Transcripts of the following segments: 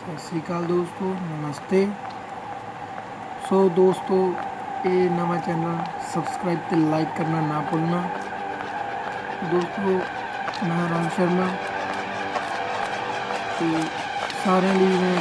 सत श्री अकाल दोस्तों, नमस्ते। सो दोस्तों, ये नवा चैनल सबसक्राइब ते लाइक करना ना भूलना। दोस्तों, मैं राम शर्मा तो सारे लिए मैं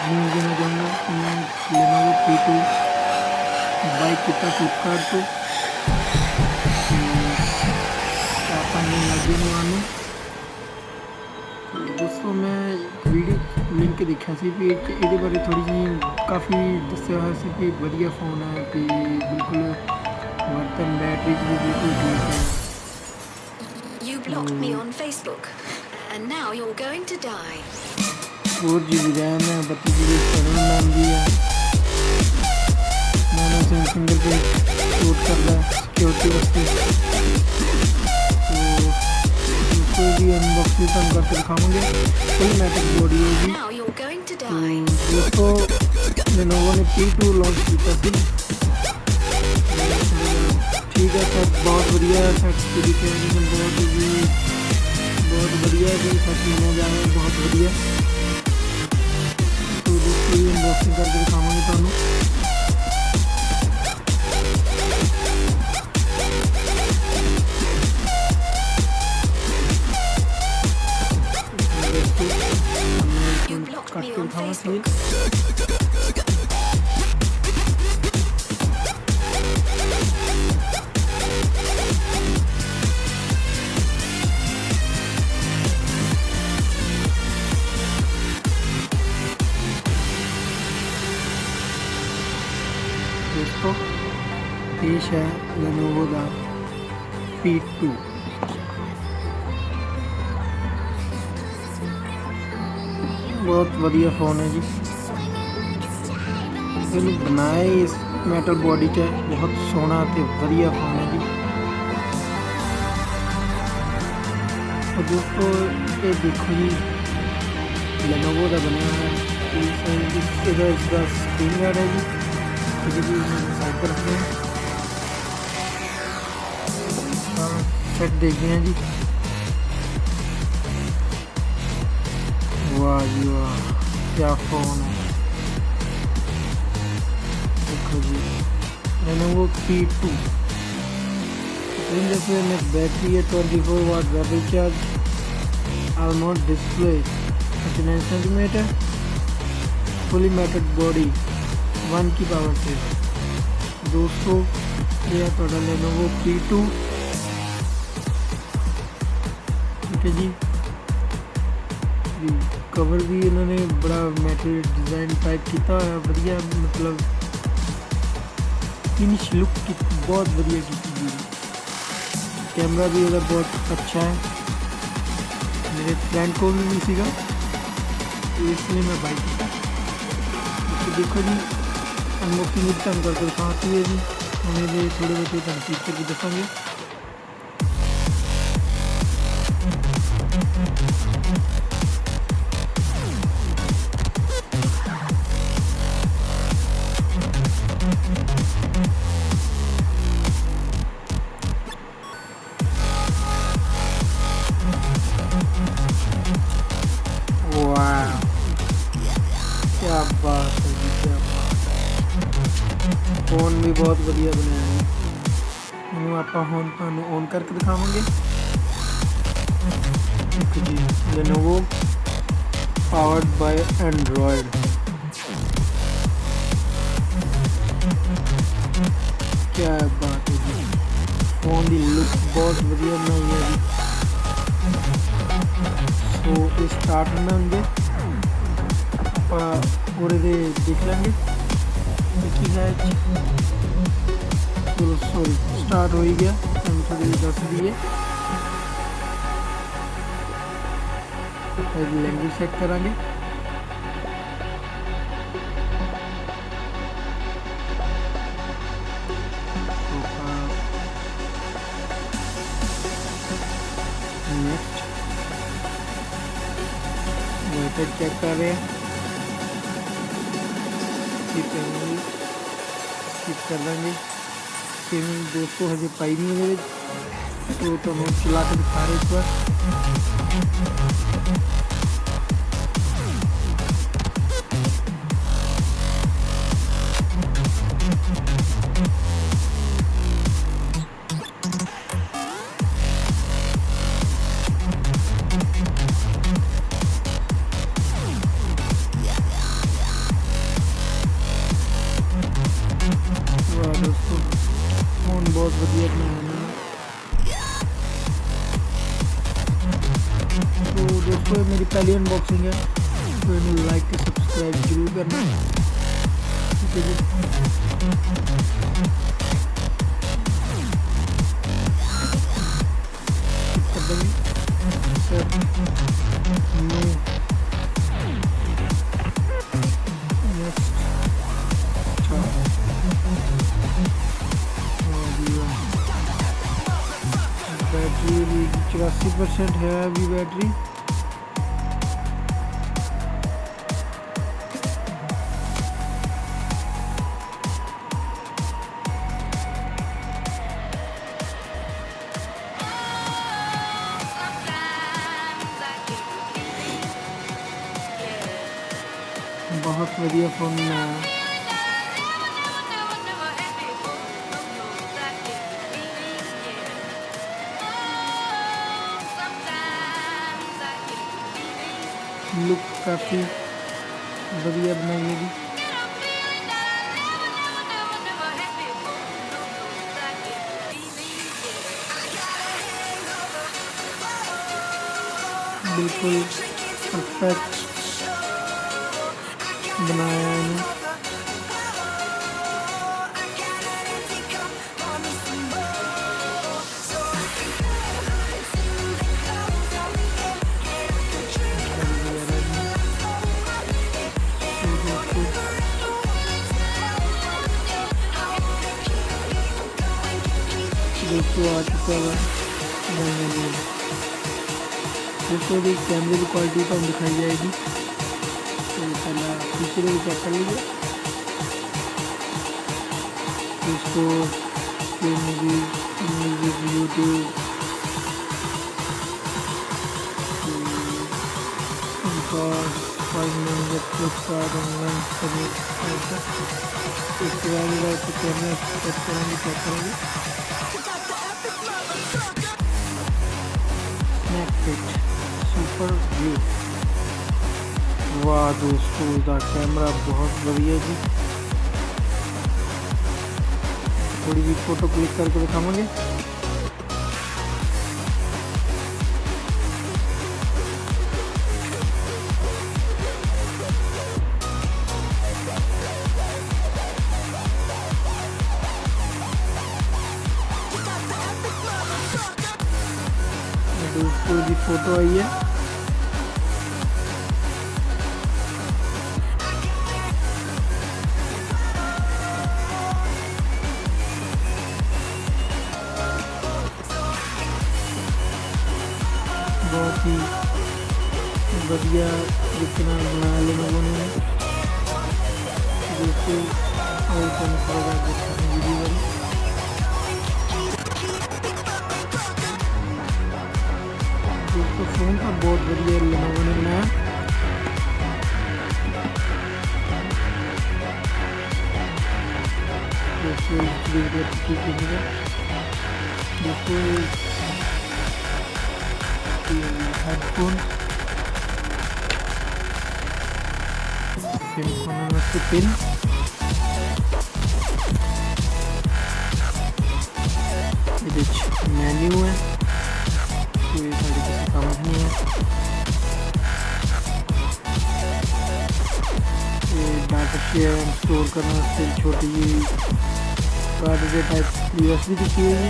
न्यूज़ देना चाहूँगा कि मैं लेनोवो P2 बाइक किता फ्लिपकार्ट तो आपने लगे नहीं। दोस्तों, मैं वीडियो लिंक देखा सी भी ये बारे थोड़ी जी काफ़ी दस्या हुआ सी कि वधिया फोन है कि बिल्कुल बर्तन बैटरी भी बिल्कुल ठीक है। You blocked me on Facebook, and now you're going to die. 4 GB RAM है, 32 GB इंटरनल मेमोरी है, मोनो सिम फिंगरप्रिंट शूट करता है सिक्योरिटी वास्ते। कोई भी अनबॉक्सिंग हम करके दिखाएंगे। फुल मैटिक बॉडी होगी। Now you're going to die. दोस्तों, लेनोवो ने P2 लॉन्च किया थी। ठीक है सर, बहुत बढ़िया है सर, पूरी कैमरे बहुत बढ़िया है जी, सच में जा रहा है, बहुत बढ़िया। तो दोस्तों, अनबॉक्सिंग करके दिखाएंगे थानू। You blocked me on दिखावा Facebook. दोस्तों, पेश है लेनोवो का P2। बहुत बढ़िया फोन है जी। इन्हें बनाया इस मेटल बॉडी के बहुत सोहना ते बढ़िया फोन है जी। और दोस्तों, ये देखो जी, लेनोवो का बनया है। इसका स्क्रीन गार्ड है जी, इसे भी साइड पर रखते हैं। सेट देखते हैं जी। वाह जी वाह, क्या फ़ोन है। देखो जी, लेनोवो P2 जैसे में बैटरी है 24 watt battery charge, almost display 39 centimetre, fully matted body 1 की पावर से। दोस्तों, ये है थोड़ा लेनोवो P2। ठीक है जी। कवर भी इन्होंने बड़ा मैटेरियल डिज़ाइन टाइप किया है, बढ़िया, मतलब फिनिश लुक की बहुत बढ़िया की। कैमरा भी उधर बहुत अच्छा है। मेरे फ्रेंड को भी नहीं सीखा, तो इसलिए मैं बाइक किया। तो देखो जी, अनबॉक्सिंग तंग करके दिखाती है जी, हमें भी थोड़े बहुत तंग फीचर भी दिखाएंगे। वाह, क्या बात है जी, क्या बात है। फोन भी बहुत बढ़िया बनाया है। हम आप फोन ऑन करके दिखाएंगे। जी, लेनोवो पावर्ड बाय एंड्रॉयड। क्या बात है जी, फोन की लुक बहुत बढ़िया बनाई है जी। तो स्टार्ट में होंगे और ये देख लेंगे कि है। चलो सॉरी, स्टार्ट हो ही गया, हम थोड़ी दस दिए। लैंग्वेज सेट करांगे। नेक्स्ट वेटेज चेक कर रहे हैं। स्किप कर देंगे। गेमिंग दोस्तों हजे पाई नहीं मेरे, तो तुम चला के दिखा रहे इस बार। पहली अनबॉक्सिंग है तो इन्हें लाइक ते सब्सक्राइब जरूर करना। ठीक है जी। सर नो बैटरी भी 84% है अभी बैटरी। बहुत बढ़िया फोन है। लुक काफ़ी बढ़िया बनाई है जी। बिल्कुल परफेक्ट बनाया है इन्हें। दोस्तों आ चुका है दोस्तों भी कैमरे की क्वालिटी तो दिखाई जाएगी। तो पहला पीछे भी चेक कर लीजिए इसको। Music YouTube Flipkart online service इसके बाद कैमरा चेक करेंगे। Super view. वाह दोस्तों इसका कैमरा बहुत बढ़िया जी। थोड़ी भी फोटो क्लिक करके दिखाएंगे। दोस्तों की फोटो आई है। बहुत ही बढ़िया जितना बना लेनोवो ने दोस्तों। दोस्तों फोन का बहुत बढ़िया लेनोवो ने बनाया। दोस्तों हेडफोन पिन मेन्यू है कोई साड़ी किसी काम नहीं है। डाटा शेयर एंड स्टोर करने वास्ते छोटी कार्ड के टाइप यूएसबी दिखी हुई है।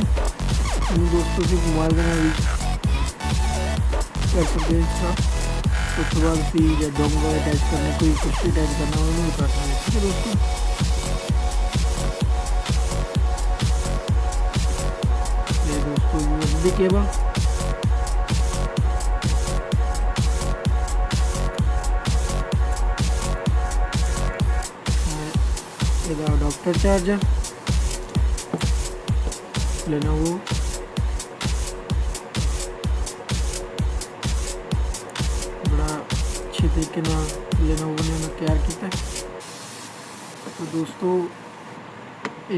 इन दोस्तों से मोबाइल में भी कर सकते हैं इसका। उसके बाद फिर या डोंगो अटैच करने कोई कुछ भी अटैच करना हो नहीं कर सकते। ठीक है दोस्तों। ये दोस्तों USB cable adopter charger Lenovo बड़ा अच्छे तरीके लेनोवो ने तैयार किया। तो दोस्तों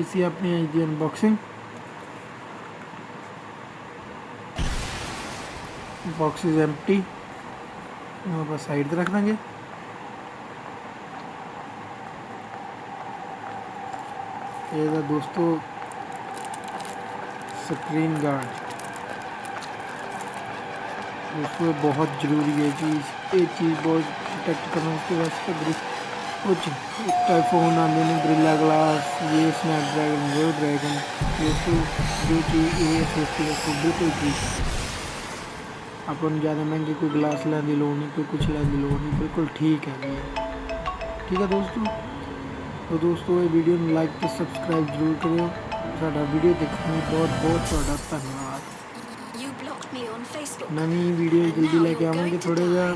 ऐसी अपनी आई दी अनबॉक्सिंग। Box is empty. यहाँ पर साइड रख देंगे। ये दोस्तों स्क्रीन गार्ड दोस्तों ये बहुत ज़रूरी है चीज़, ये चीज़ बहुत प्रोटेक्ट करना। उसके वास्ते कुछ टाइफोन आते हैं, ग्रिल्ला ग्लास, ये स्नैपड्रैगन, वो ड्रैगन, दोस्तों जो चीज़ ये सस्ती है बिल्कुल ठीक है। अपन ज़्यादा महंगे कोई ग्लास लेने की लोड़ नहीं, कोई कुछ लेने की लोड़ नहीं, बिल्कुल ठीक है ये। ठीक है दोस्तों, तो दोस्तों ये वीडियो में लाइक ਤੇ सब्सक्राइब जरूर करियो। साडा वीडियो देखने ਲਈ बहुत बहुत ਤੁਹਾਡਾ ਧੰਨਵਾਦ। You blocked me on Facebook. Navi video And जल्दी now लेके you're आवांगे going to थोड़ा die. जिहा